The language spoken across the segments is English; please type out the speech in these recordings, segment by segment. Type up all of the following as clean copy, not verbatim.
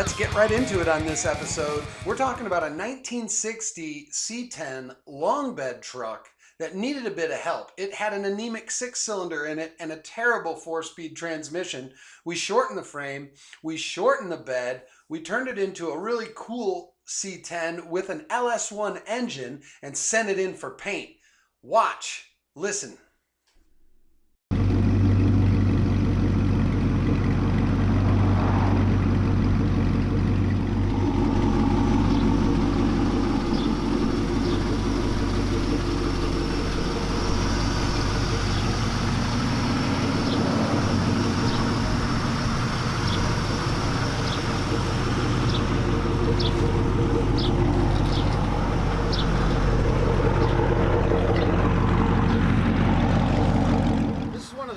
Let's get right into it on this episode. We're talking about a 1960 C10 long bed truck that needed a bit of help. It had an anemic 6-cylinder in it and a terrible 4-speed transmission. We shortened the frame, we shortened the bed, we turned it into a really cool C10 with an LS1 engine and sent it in for paint. Watch, listen.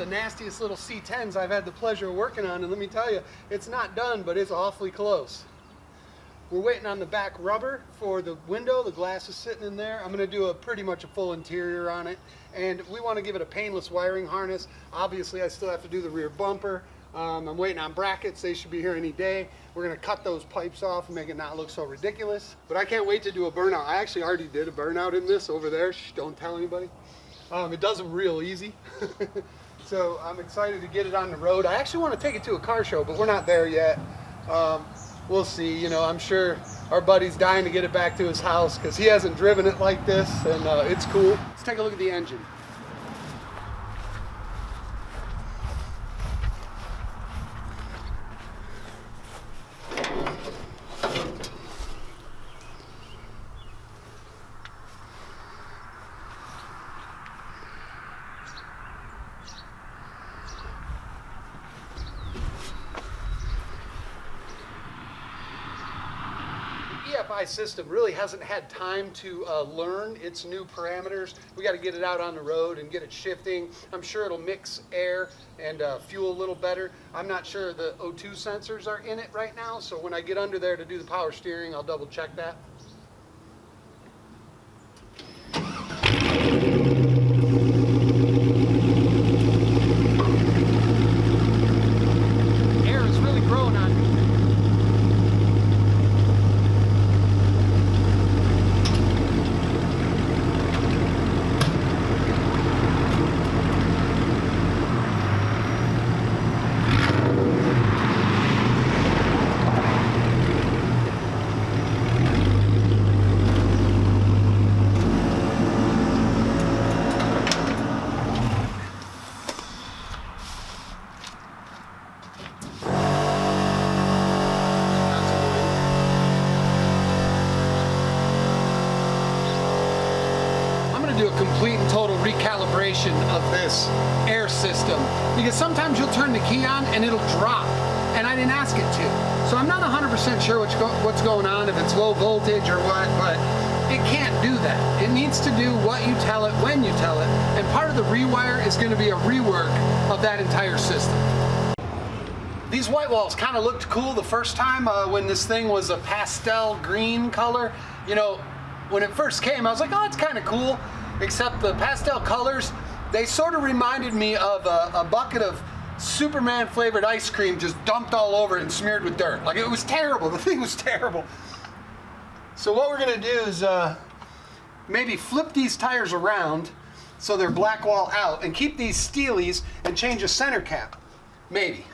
Nastiest little C10s I've had the pleasure of working on, and let me tell you, it's not done, but it's awfully close. We're waiting on the back rubber for the window. The glass is sitting in there. I'm going to do pretty much a full interior on it, and we want to give it a painless wiring harness. Obviously I still have to do the rear bumper. I'm waiting on brackets. They should be here any day. We're going to cut those pipes off and make it not look so ridiculous, but I can't wait to do a burnout. I actually already did a burnout in this over there. Shh, don't tell anybody. It does them real easy. So I'm excited to get it on the road. I actually want to take it to a car show, but we're not there yet. We'll see. You know, I'm sure our buddy's dying to get it back to his house because he hasn't driven it like this, and it's cool. Let's take a look at the engine. EFI system really hasn't had time to learn its new parameters. We got to get it out on the road and get it shifting. I'm sure it'll mix air and fuel a little better. I'm not sure the O2 sensors are in it right now, so when I get under there to do the power steering, I'll double check that. Air is really growing on me. Do a complete and total recalibration of this air system, because sometimes you'll turn the key on and it'll drop, and I didn't ask it to. So I'm not 100% sure what's going on, if it's low voltage or what, but it can't do that. It needs to do what you tell it when you tell it, and part of the rewire is going to be a rework of that entire system. These white walls kind of looked cool the first time when this thing was a pastel green color. You know, when it first came, I was like, oh, it's kind of cool. Except the pastel colors, they sort of reminded me of a bucket of Superman flavored ice cream just dumped all over it and smeared with dirt. Like, it was terrible. The thing was terrible. So what we're gonna do is maybe flip these tires around so they're black wall out, and keep these steelies and change the center cap. Maybe.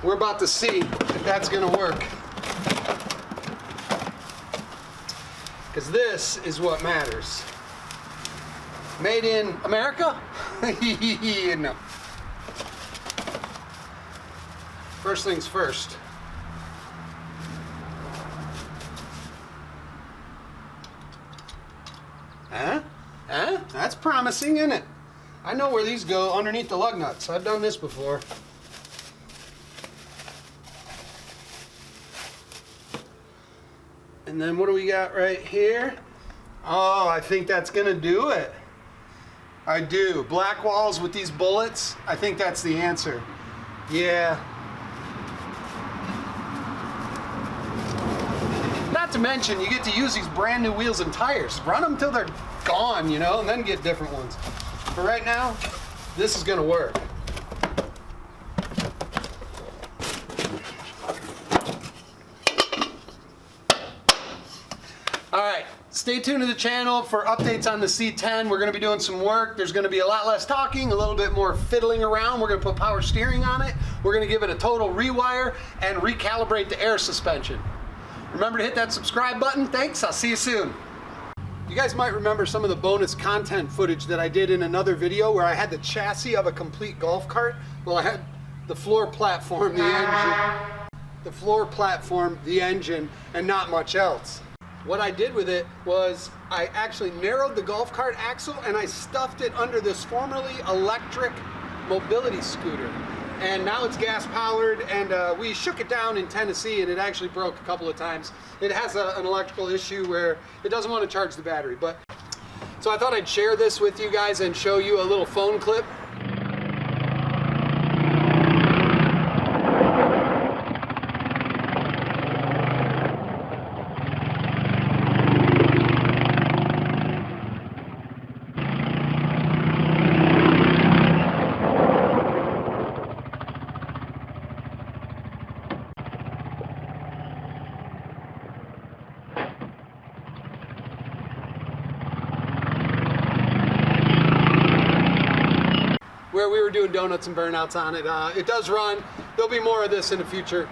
We're about to see if that's going to work. Because this is what matters. Made in America? No. First things first. Huh? That's promising, isn't it? I know where these go, underneath the lug nuts. I've done this before. And then what do we got right here? Oh, I think that's gonna do it. I do. Black walls with these bullets, I think that's the answer. Yeah. Not to mention, you get to use these brand new wheels and tires. Run them till they're gone, you know, and then get different ones. But right now, this is gonna work. All right, stay tuned to the channel for updates on the C10. We're gonna be doing some work. There's gonna be a lot less talking, a little bit more fiddling around. We're gonna put power steering on it. We're gonna give it a total rewire and recalibrate the air suspension. Remember to hit that subscribe button. Thanks, I'll see you soon. You guys might remember some of the bonus content footage that I did in another video where I had the chassis of a complete golf cart. Well, I had the floor platform, the engine, and not much else. What I did with it was I actually narrowed the golf cart axle and I stuffed it under this formerly electric mobility scooter. And now it's gas powered, and we shook it down in Tennessee and it actually broke a couple of times. It has an electrical issue where it doesn't want to charge the battery. So I thought I'd share this with you guys and show you a little phone clip. Where we were doing donuts and burnouts on it. It does run. There'll be more of this in the future.